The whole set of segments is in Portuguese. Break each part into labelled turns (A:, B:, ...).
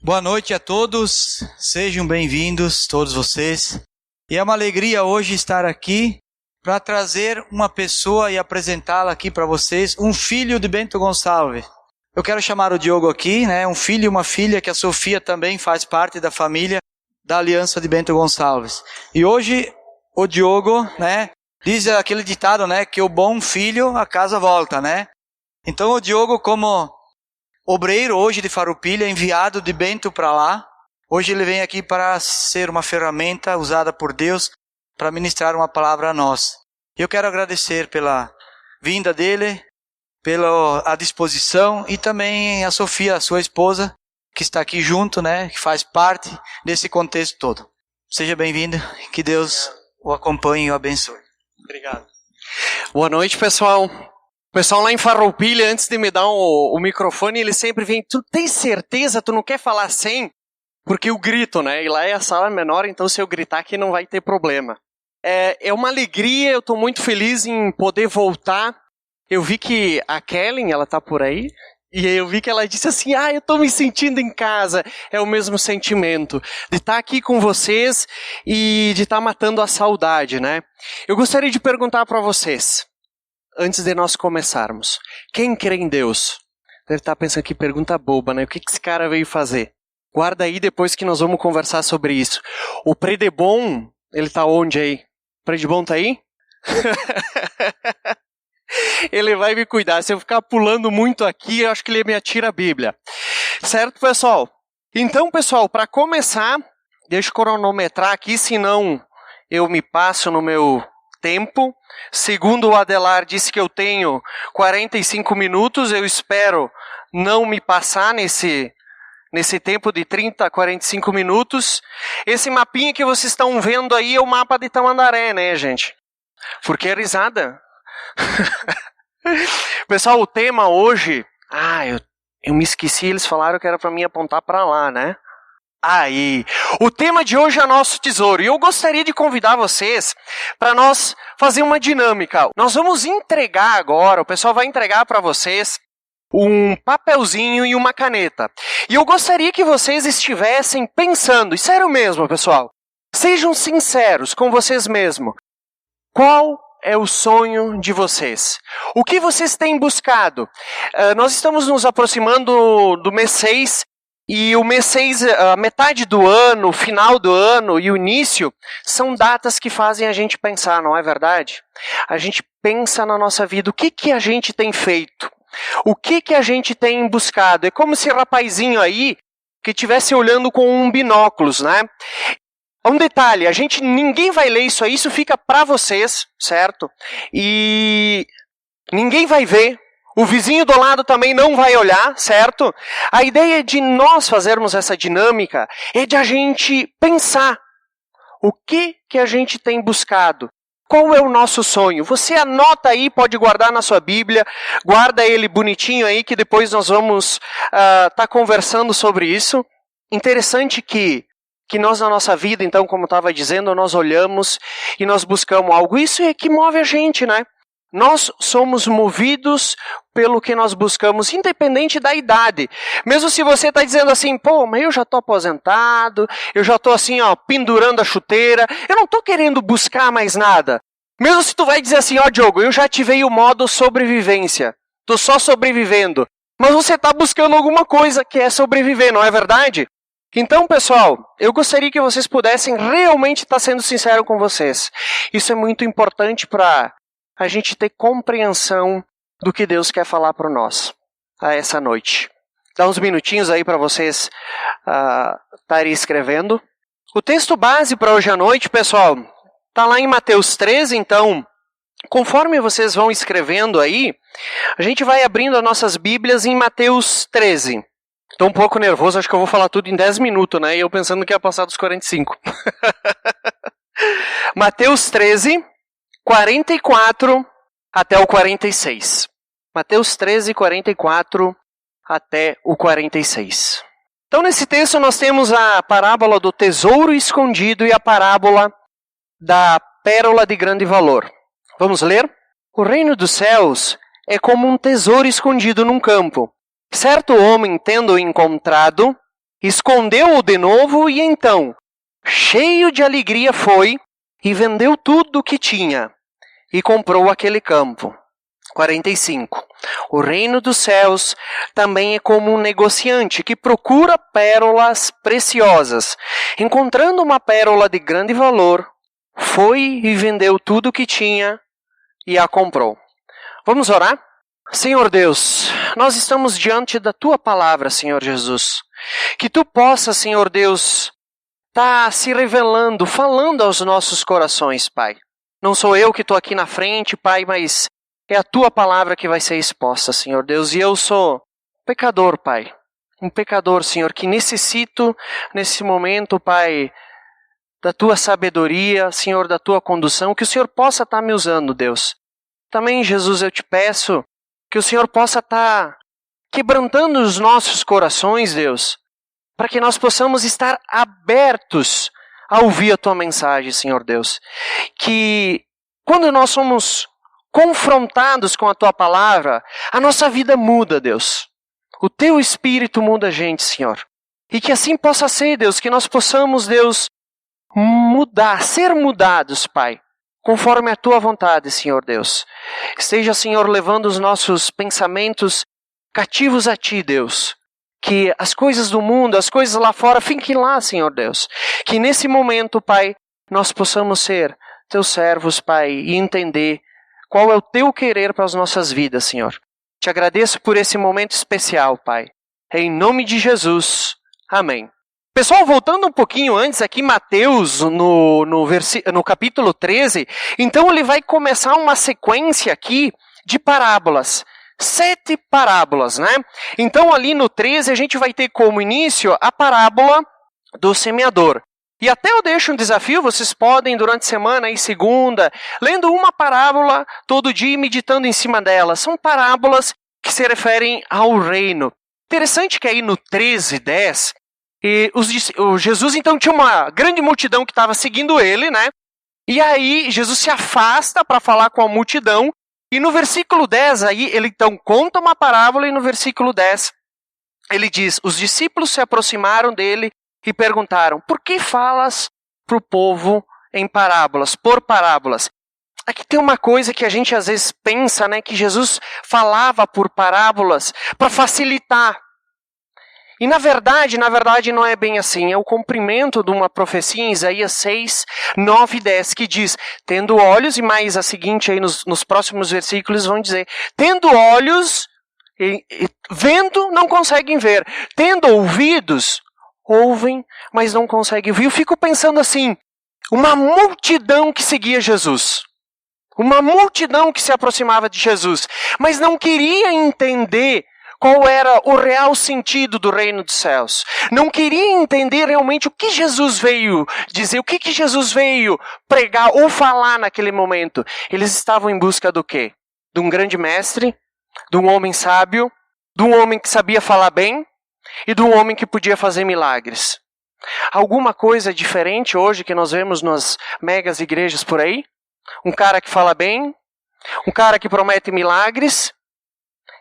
A: Boa noite a todos, sejam bem-vindos todos vocês. E é uma alegria hoje estar aqui para trazer uma pessoa e apresentá-la aqui para vocês, um filho de Bento Gonçalves. Eu quero chamar o Diogo aqui, um filho e uma filha, que a Sofia também faz parte da família da Aliança de Bento Gonçalves. E hoje o Diogo, diz aquele ditado, que o bom filho a casa volta, Então o Diogo, como obreiro hoje de Farroupilha, enviado de Bento para lá. Hoje ele vem aqui para ser uma ferramenta usada por Deus para ministrar uma palavra a nós. Eu quero agradecer pela vinda dele, pela disposição e também a Sofia, sua esposa, que está aqui junto, que faz parte desse contexto todo. Seja bem-vindo, que Deus o acompanhe e o abençoe.
B: Obrigado. Boa noite, pessoal. O pessoal lá em Farroupilha, antes de me dar o microfone, ele sempre vem, tu tem certeza, tu não quer falar sem? Porque eu grito, E lá é a sala menor, então se eu gritar aqui não vai ter problema. É uma alegria, eu estou muito feliz em poder voltar. Eu vi que a Kellen, ela está por aí, e eu vi que ela disse assim, eu estou me sentindo em casa. É o mesmo sentimento, de estar aqui com vocês e de estar matando a saudade, Eu gostaria de perguntar para vocês, antes de nós começarmos, quem crê em Deus? Deve estar pensando que pergunta boba, O que esse cara veio fazer? Guarda aí depois que nós vamos conversar sobre isso. O Predebon, ele está onde aí? O Predebon está aí? Ele vai me cuidar. Se eu ficar pulando muito aqui, eu acho que ele me atira a Bíblia. Certo, pessoal? Então, pessoal, para começar, deixa eu cronometrar aqui, senão eu me passo no meu tempo. Segundo o Adelar, disse que eu tenho 45 minutos. Eu espero não me passar nesse tempo de 30 a 45 minutos. Esse mapinha que vocês estão vendo aí é o mapa de Tamandaré, gente? Porque é risada. Pessoal, o tema hoje... eu me esqueci, eles falaram que era para mim apontar para lá, Aí, o tema de hoje é nosso tesouro. E eu gostaria de convidar vocês para nós fazer uma dinâmica. Nós vamos entregar agora, o pessoal vai entregar para vocês um papelzinho e uma caneta. E eu gostaria que vocês estivessem pensando, e sério mesmo, pessoal, sejam sinceros com vocês mesmos. Qual é o sonho de vocês? O que vocês têm buscado? Nós estamos nos aproximando do mês 6, e o mês 6, a metade do ano, o final do ano e o início, são datas que fazem a gente pensar, não é verdade? A gente pensa na nossa vida, o que a gente tem feito? O que a gente tem buscado? É como esse rapazinho aí que estivesse olhando com um binóculos, Um detalhe, ninguém vai ler isso fica para vocês, certo? E ninguém vai ver. O vizinho do lado também não vai olhar, certo? A ideia de nós fazermos essa dinâmica é de a gente pensar o que a gente tem buscado. Qual é o nosso sonho? Você anota aí, pode guardar na sua Bíblia, guarda ele bonitinho aí, que depois nós vamos estar conversando sobre isso. Interessante que nós na nossa vida, então, como estava dizendo, nós olhamos e nós buscamos algo. Isso é que move a gente, Nós somos movidos pelo que nós buscamos, independente da idade. Mesmo se você está dizendo assim, mas eu já estou aposentado, eu já estou assim, pendurando a chuteira, eu não estou querendo buscar mais nada. Mesmo se tu vai dizer assim, Diogo, eu já ativei o modo sobrevivência, estou só sobrevivendo. Mas você está buscando alguma coisa que é sobreviver, não é verdade? Então, pessoal, eu gostaria que vocês pudessem realmente estar sendo sincero com vocês. Isso é muito importante para a gente ter compreensão do que Deus quer falar para nós essa noite. Dá uns minutinhos aí para vocês estarem escrevendo. O texto base para hoje à noite, pessoal, está lá em Mateus 13, então, conforme vocês vão escrevendo aí, a gente vai abrindo as nossas Bíblias em Mateus 13. Estou um pouco nervoso, acho que eu vou falar tudo em 10 minutos, E eu pensando que ia passar dos 45. Mateus 13, 44 até o 46. Mateus 13, 44 até o 46. Então, nesse texto, nós temos a parábola do tesouro escondido e a parábola da pérola de grande valor. Vamos ler? O reino dos céus é como um tesouro escondido num campo. Certo homem, tendo-o encontrado, escondeu-o de novo e então, cheio de alegria, foi e vendeu tudo o que tinha e comprou aquele campo. 45. O reino dos céus também é como um negociante que procura pérolas preciosas. Encontrando uma pérola de grande valor, foi e vendeu tudo o que tinha e a comprou. Vamos orar? Senhor Deus, nós estamos diante da Tua palavra, Senhor Jesus. Que Tu possas, Senhor Deus, estar se revelando, falando aos nossos corações, Pai. Não sou eu que estou aqui na frente, Pai, mas é a Tua palavra que vai ser exposta, Senhor Deus. E eu sou pecador, Pai. Um pecador, Senhor, que necessito, nesse momento, Pai, da Tua sabedoria, Senhor, da Tua condução, que o Senhor possa estar me usando, Deus. Também, Jesus, eu te peço que o Senhor possa estar quebrantando os nossos corações, Deus, para que nós possamos estar abertos a ouvir a Tua mensagem, Senhor Deus. Que quando nós somos confrontados com a Tua palavra, a nossa vida muda, Deus. O Teu Espírito muda a gente, Senhor. E que assim possa ser, Deus, que nós possamos, Deus, mudar, ser mudados, Pai, conforme a Tua vontade, Senhor Deus. Esteja, Senhor, levando os nossos pensamentos cativos a Ti, Deus. Que as coisas do mundo, as coisas lá fora, fiquem lá, Senhor Deus. Que nesse momento, Pai, nós possamos ser Teus servos, Pai, e entender qual é o Teu querer para as nossas vidas, Senhor. Te agradeço por esse momento especial, Pai. Em nome de Jesus. Amém. Pessoal, voltando um pouquinho antes aqui, Mateus, no capítulo 13, então ele vai começar uma sequência aqui de parábolas. 7 parábolas, né? Então ali no 13 a gente vai ter como início a parábola do semeador. E até eu deixo um desafio, vocês podem durante a semana e segunda, lendo uma parábola todo dia e meditando em cima dela. São parábolas que se referem ao reino. Interessante que aí no 13:10, Jesus então tinha uma grande multidão que estava seguindo ele, né? E aí Jesus se afasta para falar com a multidão. E no versículo 10 aí, ele então conta uma parábola e no versículo 10 ele diz: os discípulos se aproximaram dele e perguntaram: por que falas para o povo em parábolas, por parábolas? Aqui tem uma coisa que a gente às vezes pensa, né, que Jesus falava por parábolas para facilitar. E na verdade não é bem assim. É o cumprimento de uma profecia em Isaías 6, 9 e 10, que diz: tendo olhos, e mais a seguinte aí nos próximos versículos vão dizer: tendo olhos, vendo, não conseguem ver. Tendo ouvidos, ouvem, mas não conseguem ouvir. Eu fico pensando assim, uma multidão que seguia Jesus. Uma multidão que se aproximava de Jesus, mas não queria entender qual era o real sentido do reino dos céus. Não queria entender realmente o que Jesus veio dizer, o que Jesus veio pregar ou falar naquele momento. Eles estavam em busca do quê? De um grande mestre, de um homem sábio, de um homem que sabia falar bem e de um homem que podia fazer milagres. Alguma coisa diferente hoje que nós vemos nas megas igrejas por aí? Um cara que fala bem, um cara que promete milagres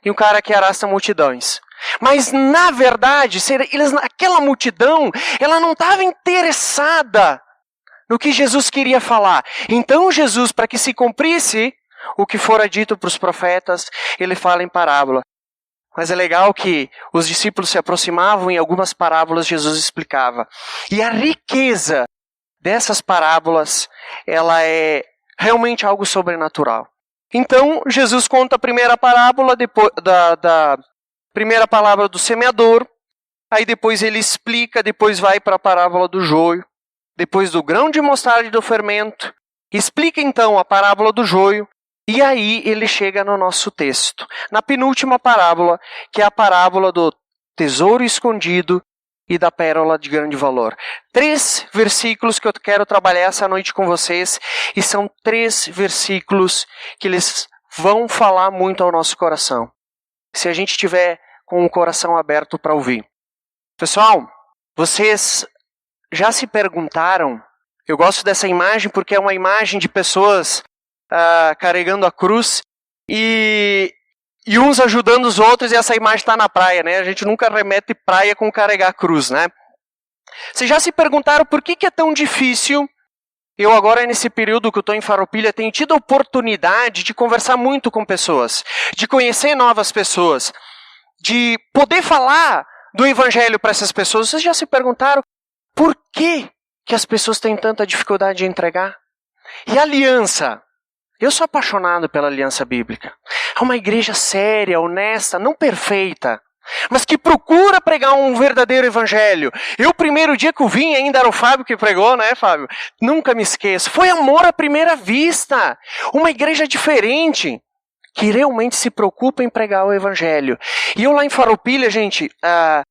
B: e um cara que arrasta multidões. Mas, na verdade, aquela multidão, ela não estava interessada no que Jesus queria falar. Então, Jesus, para que se cumprisse o que fora dito para os profetas, ele fala em parábola. Mas é legal que os discípulos se aproximavam e algumas parábolas Jesus explicava. E a riqueza dessas parábolas, ela é realmente algo sobrenatural. Então, Jesus conta a primeira parábola, depois da primeira palavra do semeador, aí depois ele explica, depois vai para a parábola do joio, depois do grão de mostarda e do fermento, explica então a parábola do joio, e aí ele chega no nosso texto, na penúltima parábola, que é a parábola do tesouro escondido e da pérola de grande valor. 3 versículos que eu quero trabalhar essa noite com vocês, e são 3 versículos que eles vão falar muito ao nosso coração, se a gente tiver com o coração aberto para ouvir. Pessoal, vocês já se perguntaram, eu gosto dessa imagem porque é uma imagem de pessoas carregando a cruz, e e uns ajudando os outros, e essa imagem está na praia, né? A gente nunca remete praia com carregar cruz, né? Vocês já se perguntaram por que é tão difícil? Eu agora, nesse período que eu estou em Farroupilha, tenho tido a oportunidade de conversar muito com pessoas, de conhecer novas pessoas, de poder falar do Evangelho para essas pessoas. Vocês já se perguntaram por que as pessoas têm tanta dificuldade de entregar? E a aliança? Eu sou apaixonado pela aliança bíblica. É uma igreja séria, honesta, não perfeita, mas que procura pregar um verdadeiro evangelho. Eu, o primeiro dia que eu vim, ainda era o Fábio que pregou, né, Fábio? Nunca me esqueço. Foi amor à primeira vista. Uma igreja diferente, que realmente se preocupa em pregar o evangelho. E eu lá em Farroupilha, gente, a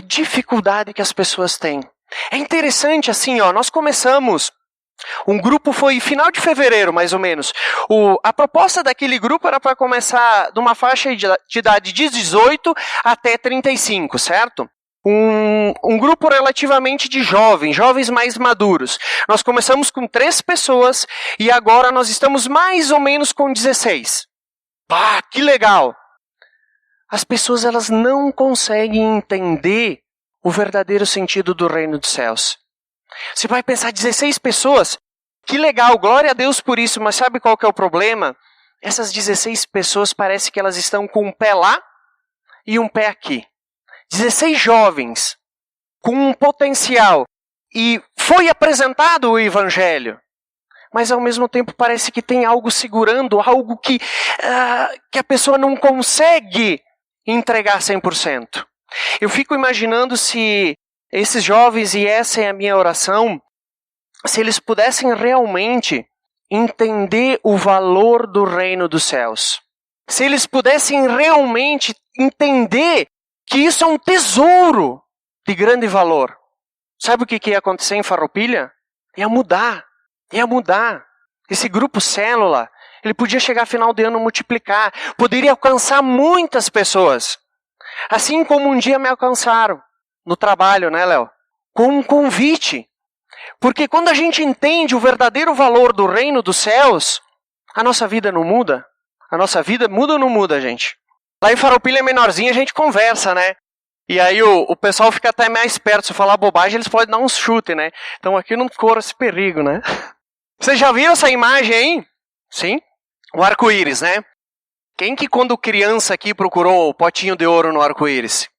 B: dificuldade que as pessoas têm. É interessante, assim, nós começamos... Um grupo foi final de fevereiro, mais ou menos. A proposta daquele grupo era para começar de uma faixa de idade de 18 até 35, certo? Um grupo relativamente de jovens mais maduros. Nós começamos com 3 pessoas e agora nós estamos mais ou menos com 16. Ah, que legal! As pessoas elas não conseguem entender o verdadeiro sentido do reino dos céus. Você vai pensar, 16 pessoas, que legal, glória a Deus por isso, mas sabe qual que é o problema? Essas 16 pessoas parece que elas estão com um pé lá e um pé aqui. 16 jovens, com um potencial, e foi apresentado o Evangelho, mas ao mesmo tempo parece que tem algo segurando, algo que a pessoa não consegue entregar 100%. Eu fico imaginando se esses jovens, e essa é a minha oração, se eles pudessem realmente entender o valor do reino dos céus. Se eles pudessem realmente entender que isso é um tesouro de grande valor. Sabe o que ia acontecer em Farroupilha? Ia mudar. Esse grupo célula, ele podia chegar final de ano multiplicar, poderia alcançar muitas pessoas. Assim como um dia me alcançaram. No trabalho, né, Léo? Com um convite. Porque quando a gente entende o verdadeiro valor do reino dos céus, a nossa vida não muda. A nossa vida muda ou não muda, gente? Lá em Farroupilha é menorzinho, a gente conversa, né? E aí o pessoal fica até mais perto. Se eu falar bobagem, eles podem dar um chute, né? Então aqui não corre esse perigo, né? Vocês já viram essa imagem aí? Sim? O arco-íris, né? Quem que quando criança aqui procurou o potinho de ouro no arco-íris?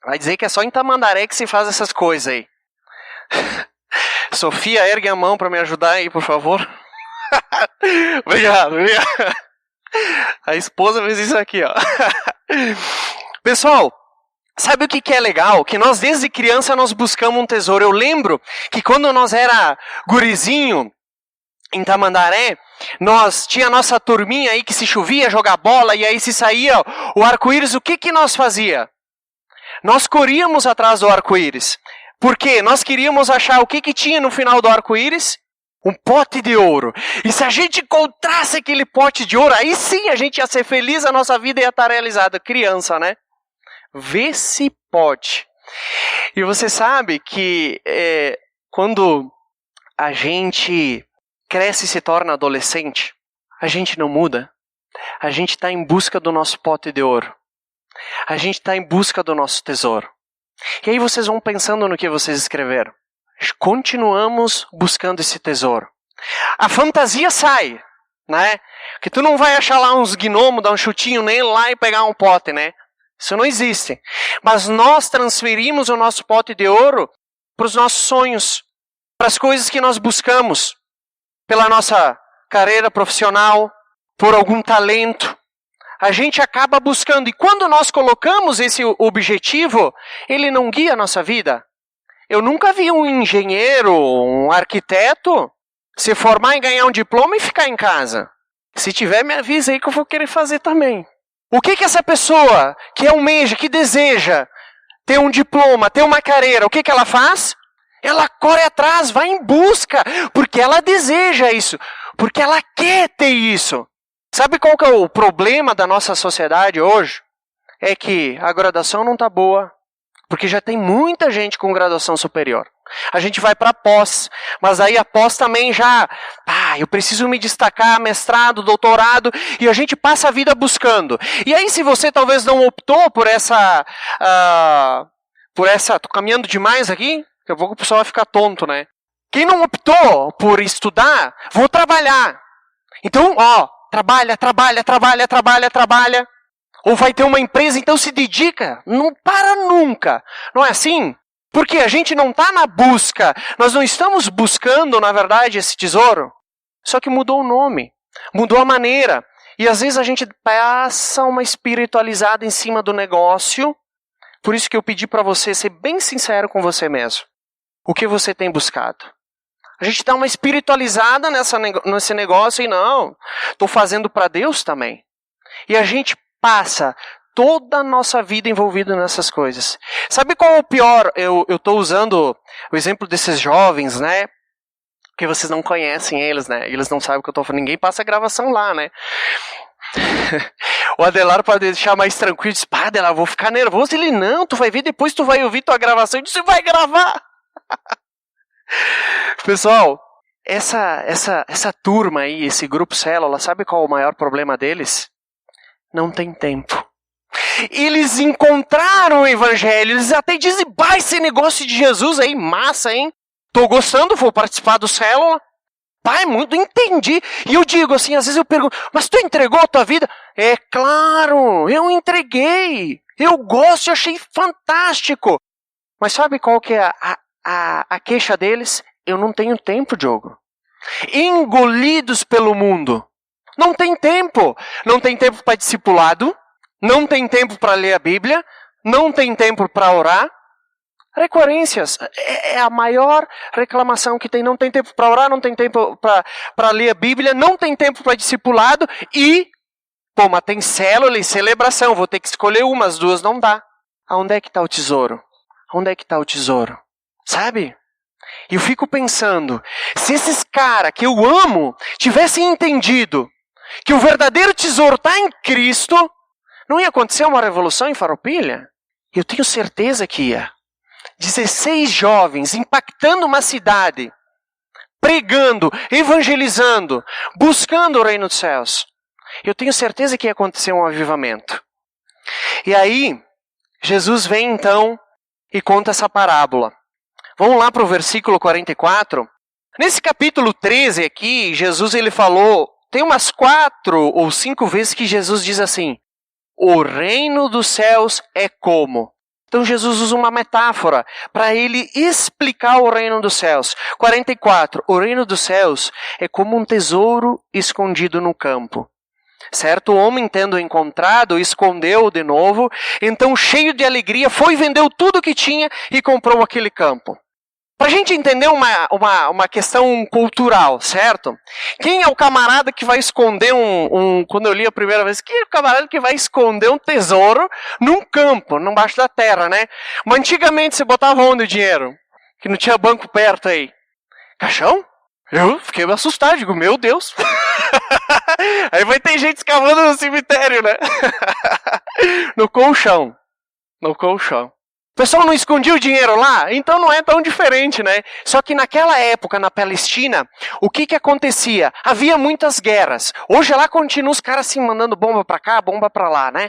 B: Vai dizer que é só em Tamandaré que se faz essas coisas aí. Sofia, ergue a mão para me ajudar aí, por favor. Obrigado. A esposa fez isso aqui, ó. Pessoal, sabe o que é legal? Que nós desde criança nós buscamos um tesouro. Eu lembro que quando nós era gurizinho, em Tamandaré, nós tinha a nossa turminha aí que se chovia, jogar bola, e aí se saía o arco-íris, o que nós fazia? Nós corríamos atrás do arco-íris. Por quê? Nós queríamos achar o que tinha no final do arco-íris? Um pote de ouro. E se a gente encontrasse aquele pote de ouro, aí sim a gente ia ser feliz, a nossa vida ia estar realizada. Criança, né? Vê se pode. E você sabe que quando a gente cresce e se torna adolescente, a gente não muda. A gente está em busca do nosso pote de ouro. A gente está em busca do nosso tesouro. E aí vocês vão pensando no que vocês escreveram. Continuamos buscando esse tesouro. A fantasia sai, né? Que tu não vai achar lá uns gnomos, dar um chutinho nele lá e pegar um pote, né? Isso não existe. Mas nós transferimos o nosso pote de ouro para os nossos sonhos, para as coisas que nós buscamos, pela nossa carreira profissional, por algum talento. A gente acaba buscando. E quando nós colocamos esse objetivo, ele não guia a nossa vida. Eu nunca vi um engenheiro, um arquiteto, se formar e ganhar um diploma e ficar em casa. Se tiver, me avisa aí que eu vou querer fazer também. O que essa pessoa que almeja, que deseja ter um diploma, ter uma carreira, o que ela faz? Ela corre atrás, vai em busca, porque ela deseja isso, porque ela quer ter isso. Sabe qual que é o problema da nossa sociedade hoje? É que a graduação não está boa, porque já tem muita gente com graduação superior. A gente vai para pós, mas aí a pós também já, eu preciso me destacar, mestrado, doutorado, e a gente passa a vida buscando. E aí se você talvez não optou por essa, tô caminhando demais aqui, daqui a pouco o pessoal vai ficar tonto, né? Quem não optou por estudar, vou trabalhar. Então, trabalha. Ou vai ter uma empresa, então se dedica, não para nunca. Não é assim? Porque a gente não está na busca, nós não estamos buscando, na verdade, esse tesouro. Só que mudou o nome, mudou a maneira. E às vezes a gente passa uma espiritualizada em cima do negócio. Por isso que eu pedi para você ser bem sincero com você mesmo. O que você tem buscado? A gente dá uma espiritualizada nesse negócio e não, estou fazendo para Deus também. E a gente passa toda a nossa vida envolvida nessas coisas. Sabe qual é o pior? Eu estou usando o exemplo desses jovens, né? Porque vocês não conhecem eles, né? Eles não sabem o que eu estou falando. Ninguém passa a gravação lá, né? O Adelar, para deixar mais tranquilo, disse, Adelar, vou ficar nervoso. Ele, não, tu vai ver, depois tu vai ouvir tua gravação. Eu disse, vai gravar! Pessoal, essa turma aí, esse grupo célula, sabe qual é o maior problema deles? Não tem tempo. Eles encontraram o evangelho, eles até dizem, esse negócio de Jesus aí, massa, hein? Tô gostando, vou participar do célula. Muito, entendi. E eu digo assim, às vezes eu pergunto, mas tu entregou a tua vida? É claro, eu entreguei. Eu gosto, eu achei fantástico. Mas sabe qual que é a queixa deles? Eu não tenho tempo, Diogo. Engolidos pelo mundo. Não tem tempo. Não tem tempo para discipulado. Não tem tempo para ler a Bíblia. Não tem tempo para orar. Recorrências. É a maior reclamação que tem. Não tem tempo para orar, não tem tempo para ler a Bíblia, não tem tempo para discipulado e, mas tem célula e celebração. Vou ter que escolher uma, as duas não dá. Aonde é que está o tesouro? Onde é que está o tesouro? Sabe? E eu fico pensando, se esses caras que eu amo tivessem entendido que o verdadeiro tesouro está em Cristo, não ia acontecer uma revolução em Farroupilha? Eu tenho certeza que ia. 16 jovens impactando uma cidade, pregando, evangelizando, buscando o reino dos céus. Eu tenho certeza que ia acontecer um avivamento. E aí, Jesus vem então e conta essa parábola. Vamos lá para o versículo 44. Nesse capítulo 13 aqui, Jesus ele falou, tem umas 4 ou 5 vezes que Jesus diz assim, o reino dos céus é como? Então Jesus usa uma metáfora para ele explicar o reino dos céus. 44. O reino dos céus é como um tesouro escondido no campo. Certo homem, tendo encontrado, escondeu-o de novo. Então, cheio de alegria, foi, vendeu tudo que tinha e comprou aquele campo. Para a gente entender uma questão cultural, certo? Quem é o camarada que vai esconder quando eu li a primeira vez, quem é o camarada que vai esconder um tesouro num campo, embaixo da terra, né? Mas antigamente você botava onde o dinheiro? Que não tinha banco perto aí. Caixão? Eu fiquei assustado, digo, meu Deus. Aí vai ter gente escavando no cemitério, né? No colchão. No colchão. O pessoal não escondia o dinheiro lá? Então não é tão diferente, né? Só que naquela época, na Palestina, o que acontecia? Havia muitas guerras. Hoje lá continua os caras assim, mandando bomba pra cá, bomba pra lá, né?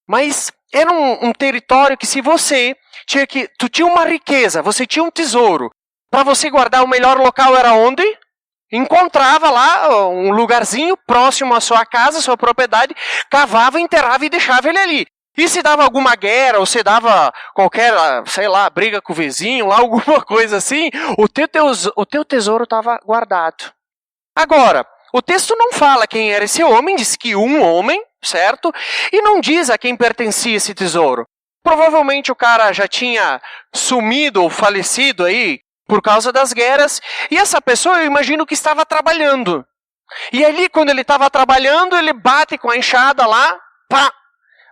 B: Mas era um território que se você tu tinha uma riqueza, você tinha um tesouro. Para você guardar, o melhor local era onde? Encontrava lá um lugarzinho próximo à sua casa, à sua propriedade, cavava, enterrava e deixava ele ali. E se dava alguma guerra, ou se dava qualquer, sei lá, briga com o vizinho, lá alguma coisa assim, o teu tesouro estava guardado. Agora, o texto não fala quem era esse homem, diz que um homem, certo? E não diz a quem pertencia esse tesouro. Provavelmente o cara já tinha sumido ou falecido aí por causa das guerras, e essa pessoa eu imagino que estava trabalhando. E ali, quando ele estava trabalhando, ele bate com a enxada lá, pá!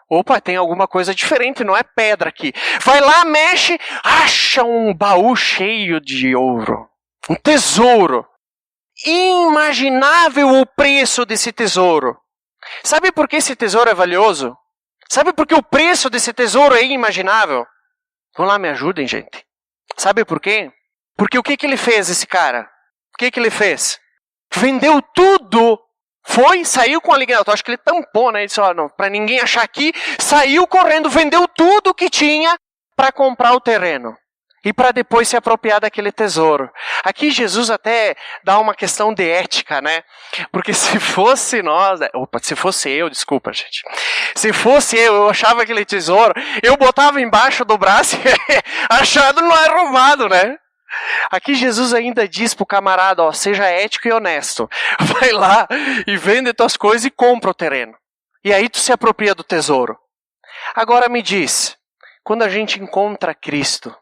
B: Opa, tem alguma coisa diferente, não é pedra aqui. Vai lá, mexe, acha um baú cheio de ouro. Um tesouro. Inimaginável o preço desse tesouro. Sabe por que esse tesouro é valioso? Sabe por que o preço desse tesouro é inimaginável? Vamos lá, me ajudem, gente. Sabe por quê? Porque o que ele fez, esse cara? O que ele fez? Vendeu tudo. Saiu com a ligação. Eu acho que ele tampou, né? Ele disse, não, para ninguém achar aqui. Saiu correndo, vendeu tudo que tinha para comprar o terreno. E para depois se apropriar daquele tesouro. Aqui Jesus até dá uma questão de ética, né? Porque se fosse nós... se fosse eu, desculpa, gente. Se fosse eu achava aquele tesouro, eu botava embaixo do braço e achado não é roubado, né? Aqui Jesus ainda diz pro camarada, seja ético e honesto. Vai lá e vende tuas coisas e compra o terreno. E aí tu se apropria do tesouro. Agora me diz, quando a gente encontra Cristo,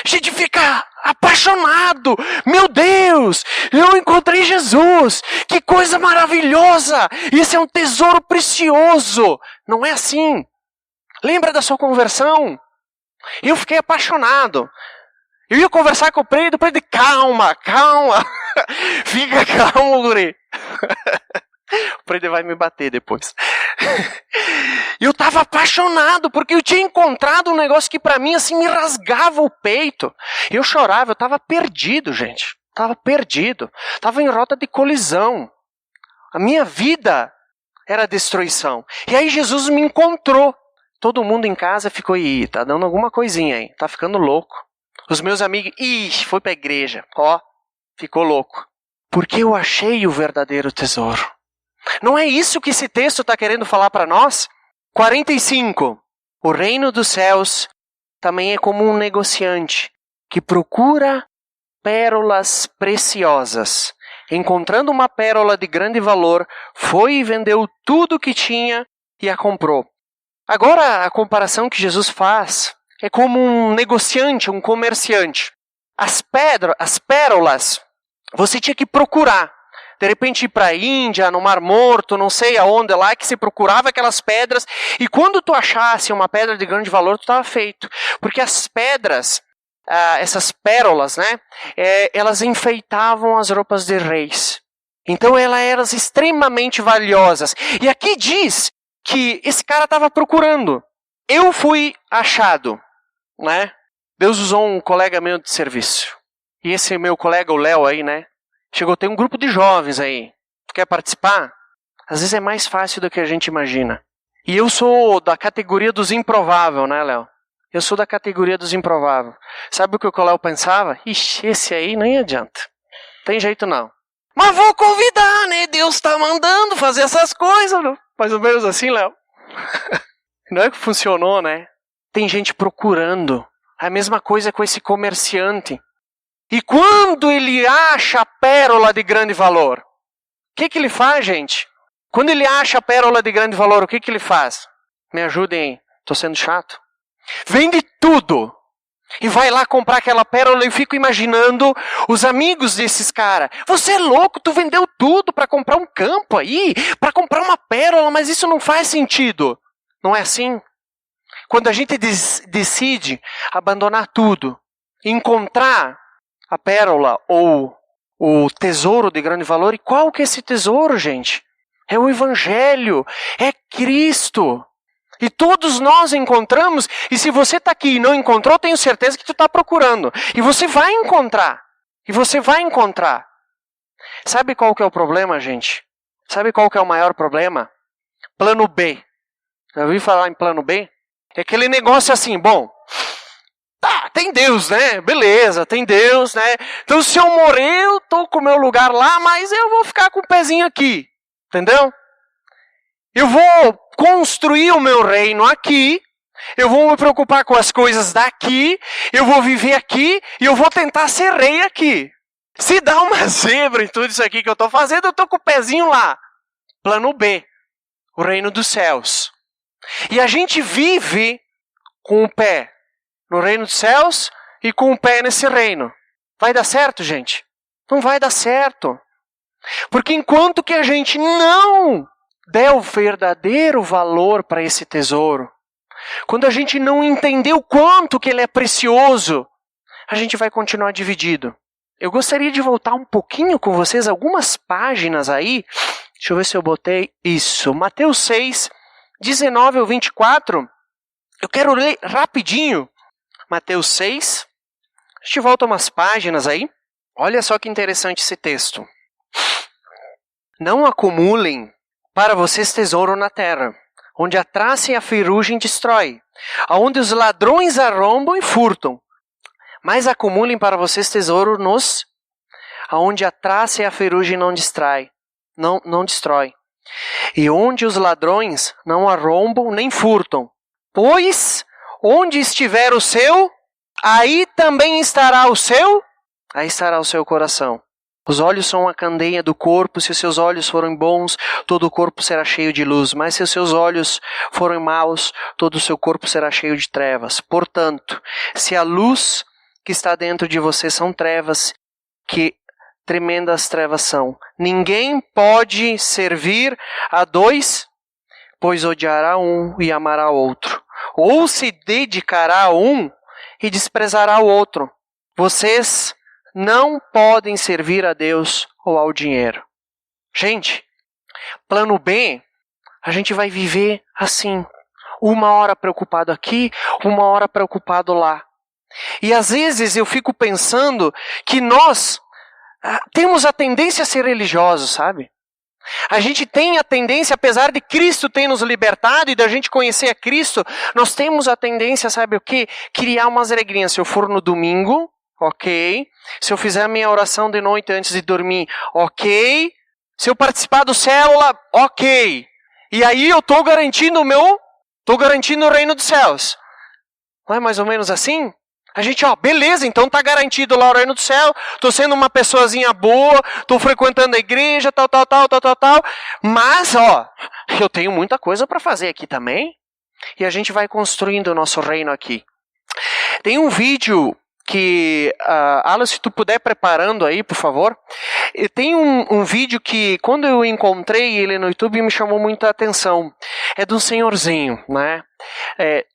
B: a gente fica apaixonado. Meu Deus, eu encontrei Jesus. Que coisa maravilhosa. Isso é um tesouro precioso. Não é assim. Lembra da sua conversão? Eu fiquei apaixonado. Eu ia conversar com o Pedro, calma. Fica calmo, guri. O Pedro vai me bater depois. Eu estava apaixonado, porque eu tinha encontrado um negócio que para mim assim me rasgava o peito. Eu chorava, eu estava perdido, gente. Estava perdido. Estava em rota de colisão. A minha vida era destruição. E aí Jesus me encontrou. Todo mundo em casa ficou, tá dando alguma coisinha aí. Tá ficando louco. Os meus amigos, foi pra igreja. Ficou louco. Porque eu achei o verdadeiro tesouro. Não é isso que esse texto está querendo falar para nós? 45. O reino dos céus também é como um negociante que procura pérolas preciosas. Encontrando uma pérola de grande valor, foi e vendeu tudo que tinha e a comprou. Agora, a comparação que Jesus faz é como um negociante, um comerciante. As pérolas, você tinha que procurar. De repente ir para a Índia, no Mar Morto, não sei aonde lá, que se procurava aquelas pedras. E quando tu achasse uma pedra de grande valor, tu estava feito. Porque as pedras, essas pérolas, né, elas enfeitavam as roupas de reis. Então elas eram extremamente valiosas. E aqui diz que esse cara estava procurando. Eu fui achado, né? Deus usou um colega meu de serviço. E esse meu colega, o Léo aí, né? Chegou, tem um grupo de jovens aí. Tu quer participar? Às vezes é mais fácil do que a gente imagina. E eu sou da categoria dos improváveis, né, Léo? Eu sou da categoria dos improváveis. Sabe o que o Léo pensava? Ixi, esse aí nem adianta. Tem jeito não. Mas vou convidar, né? Deus tá mandando fazer essas coisas. Não? Mais ou menos assim, Léo. Não é que funcionou, né? Tem gente procurando. A mesma coisa com esse comerciante. E quando ele acha a pérola de grande valor, o que ele faz, gente? Quando ele acha a pérola de grande valor, o que ele faz? Me ajudem aí, estou sendo chato. Vende tudo e vai lá comprar aquela pérola. Eu fico imaginando os amigos desses caras. Você é louco, tu vendeu tudo para comprar um campo aí, para comprar uma pérola, mas isso não faz sentido. Não é assim? Quando a gente decide abandonar tudo, encontrar a pérola ou o tesouro de grande valor. E qual que é esse tesouro, gente? É o Evangelho, é Cristo. E todos nós encontramos, e se você está aqui e não encontrou, tenho certeza que tu está procurando. E você vai encontrar. E você vai encontrar. Sabe qual que é o problema, gente? Sabe qual que é o maior problema? Plano B. Já ouviu falar em plano B? É aquele negócio assim, bom... Tá, tem Deus, né? Beleza, tem Deus, né? Então se eu morrer, eu tô com o meu lugar lá, mas eu vou ficar com o pezinho aqui. Entendeu? Eu vou construir o meu reino aqui, eu vou me preocupar com as coisas daqui, eu vou viver aqui e eu vou tentar ser rei aqui. Se dá uma zebra em tudo isso aqui que eu tô fazendo, eu tô com o pezinho lá. Plano B, o reino dos céus. E a gente vive com o pé no reino dos céus e com o pé nesse reino. Vai dar certo, gente? Não vai dar certo. Porque enquanto que a gente não der o verdadeiro valor para esse tesouro, quando a gente não entender o quanto que ele é precioso, a gente vai continuar dividido. Eu gostaria de voltar um pouquinho com vocês, algumas páginas aí. Deixa eu ver se eu botei isso. Mateus 6, 19 ao 24. Eu quero ler rapidinho. Mateus 6, A gente volta umas páginas aí. Olha só que interessante esse texto. Não acumulem para vocês tesouro na terra, onde a traça e a ferrugem destrói, aonde os ladrões arrombam e furtam. Mas acumulem para vocês tesouro aonde a traça e a ferrugem não destrói, e onde os ladrões não arrombam nem furtam. Pois onde estiver o seu, aí também estará o seu coração. Os olhos são a candeia do corpo. Se os seus olhos forem bons, todo o corpo será cheio de luz. Mas se os seus olhos forem maus, todo o seu corpo será cheio de trevas. Portanto, se a luz que está dentro de você são trevas, que tremendas trevas são. Ninguém pode servir a dois, pois odiará um e amará o outro. Ou se dedicará a um e desprezará o outro. Vocês não podem servir a Deus ou ao dinheiro. Gente, plano B, a gente vai viver assim. Uma hora preocupado aqui, uma hora preocupado lá. E às vezes eu fico pensando que nós temos a tendência a ser religiosos, sabe? A gente tem a tendência, apesar de Cristo ter nos libertado e da gente conhecer a Cristo, nós temos a tendência, sabe o quê? Criar umas regrinhas. Se eu for no domingo, ok. Se eu fizer a minha oração de noite antes de dormir, ok. Se eu participar do célula, ok. E aí eu estou garantindo o reino dos céus. Não é mais ou menos assim? A gente, beleza, então tá garantido lá o reino do céu, tô sendo uma pessoazinha boa, tô frequentando a igreja, tal. Mas, eu tenho muita coisa para fazer aqui também. E a gente vai construindo o nosso reino aqui. Tem um vídeo que, Alan, se tu puder preparando aí, por favor. Tem um vídeo que, quando eu encontrei ele no YouTube, me chamou muita atenção. É de um senhorzinho, né?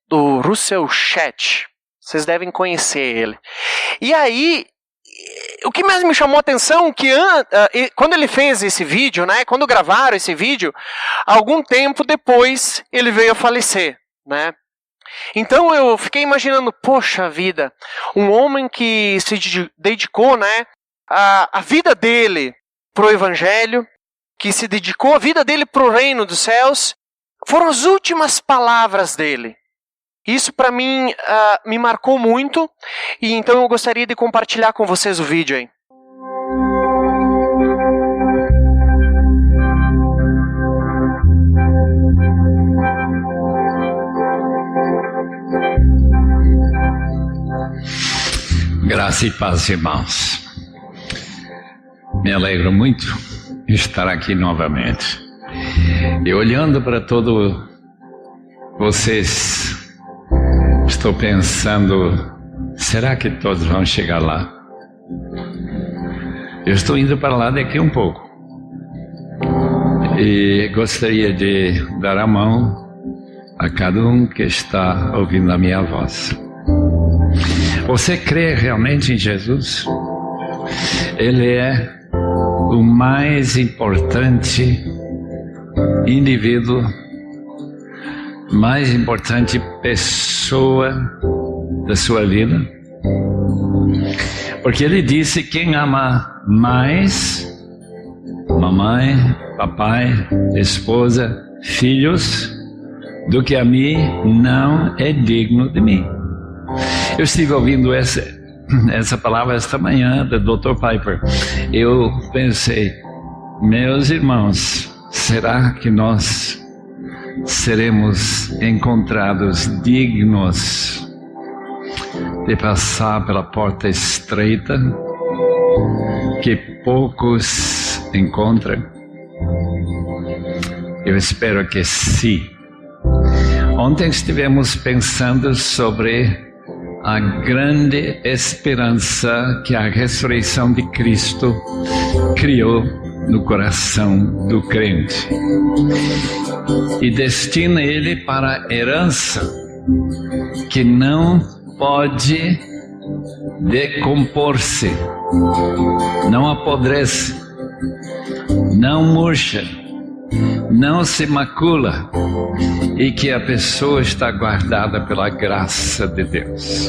B: Do Russell Chat. Vocês devem conhecer ele. E aí, o que mais me chamou a atenção que quando ele fez esse vídeo, né, quando gravaram esse vídeo, algum tempo depois ele veio a falecer, né? Então eu fiquei imaginando, poxa vida, um homem que se dedicou, né, a vida dele para o evangelho, que se dedicou a vida dele para o reino dos céus, foram as últimas palavras dele. Isso para mim me marcou muito, e então eu gostaria de compartilhar com vocês o vídeo aí.
C: Graça e paz, irmãos. Me alegro muito de estar aqui novamente. E olhando para todos vocês, estou pensando, será que todos vão chegar lá? Eu estou indo para lá daqui um pouco. E gostaria de dar a mão a cada um que está ouvindo a minha voz. Você crê realmente em Jesus? Ele é o mais importante indivíduo, mais importante pessoa da sua vida, porque ele disse: quem ama mais mamãe, papai, esposa, filhos do que a mim não é digno de mim. Eu estive ouvindo essa palavra esta manhã do Dr. Piper. Eu pensei, meus irmãos, será que nós seremos encontrados dignos de passar pela porta estreita que poucos encontram? Eu espero que sim. Ontem estivemos pensando sobre a grande esperança que a ressurreição de Cristo criou no coração do crente e destina ele para a herança que não pode decompor-se, não apodrece, não murcha, não se macula e que a pessoa está guardada pela graça de Deus.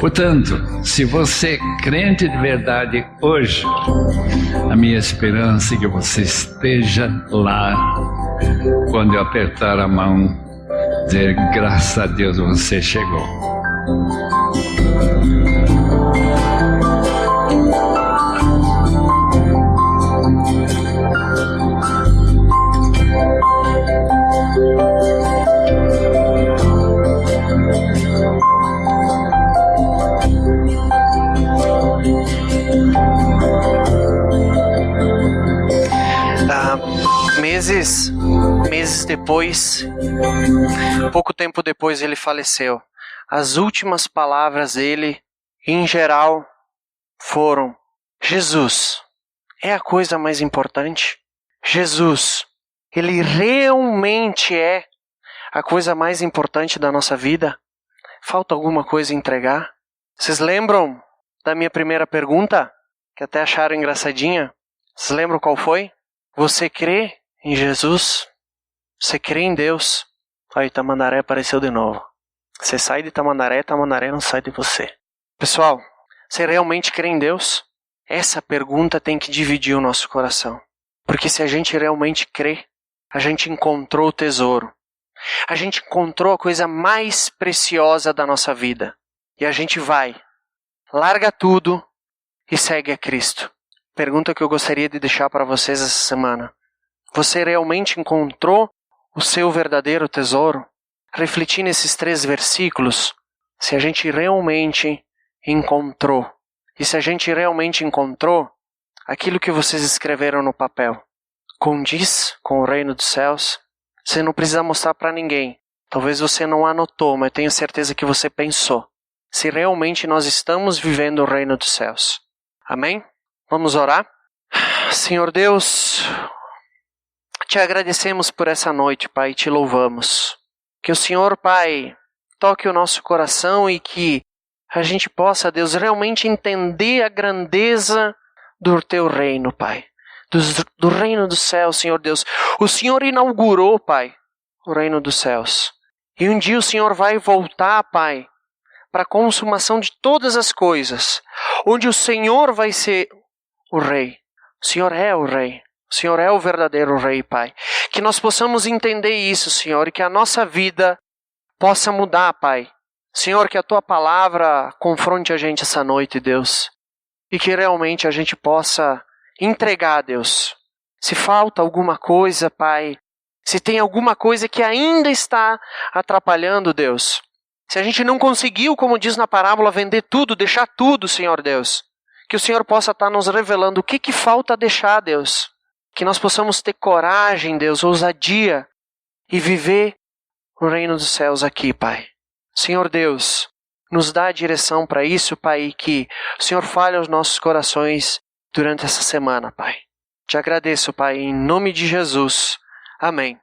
C: Portanto, se você é crente de verdade hoje, a minha esperança é que você esteja lá quando eu apertar a mão, dizer graças a Deus você chegou.
B: Meses depois, pouco tempo depois ele faleceu. As últimas palavras dele, em geral, foram: Jesus é a coisa mais importante. Jesus, ele realmente é a coisa mais importante da nossa vida. Falta alguma coisa a entregar? Vocês lembram da minha primeira pergunta? Que até acharam engraçadinha? Vocês lembram qual foi? Você crê em Jesus? Você crê em Deus? Aí Tamandaré apareceu de novo. Você sai de Tamandaré, Tamandaré não sai de você. Pessoal, você realmente crê em Deus? Essa pergunta tem que dividir o nosso coração. Porque se a gente realmente crê, a gente encontrou o tesouro. A gente encontrou a coisa mais preciosa da nossa vida. E a gente vai, larga tudo e segue a Cristo. Pergunta que eu gostaria de deixar para vocês essa semana. Você realmente encontrou o seu verdadeiro tesouro? Refletir nesses 3 versículos, se a gente realmente encontrou. E se a gente realmente encontrou aquilo que vocês escreveram no papel, condiz com o reino dos céus? Você não precisa mostrar para ninguém. Talvez você não anotou, mas tenho certeza que você pensou. Se realmente nós estamos vivendo o reino dos céus. Amém? Vamos orar? Senhor Deus, te agradecemos por essa noite, Pai, e te louvamos. Que o Senhor, Pai, toque o nosso coração e que a gente possa, Deus, realmente entender a grandeza do Teu reino, Pai. Do reino dos céus, Senhor Deus. O Senhor inaugurou, Pai, o reino dos céus. E um dia o Senhor vai voltar, Pai, para a consumação de todas as coisas, onde o Senhor vai ser o Rei. O Senhor é o Rei. O Senhor é o verdadeiro Rei, Pai. Que nós possamos entender isso, Senhor, e que a nossa vida possa mudar, Pai. Senhor, que a Tua palavra confronte a gente essa noite, Deus. E que realmente a gente possa entregar, Deus. Se falta alguma coisa, Pai, se tem alguma coisa que ainda está atrapalhando, Deus. Se a gente não conseguiu, como diz na parábola, vender tudo, deixar tudo, Senhor Deus. Que o Senhor possa estar nos revelando o que falta deixar, Deus. Que nós possamos ter coragem, Deus, ousadia e viver o reino dos céus aqui, Pai. Senhor Deus, nos dá a direção para isso, Pai, e que o Senhor fale aos nossos corações durante essa semana, Pai. Te agradeço, Pai, em nome de Jesus. Amém.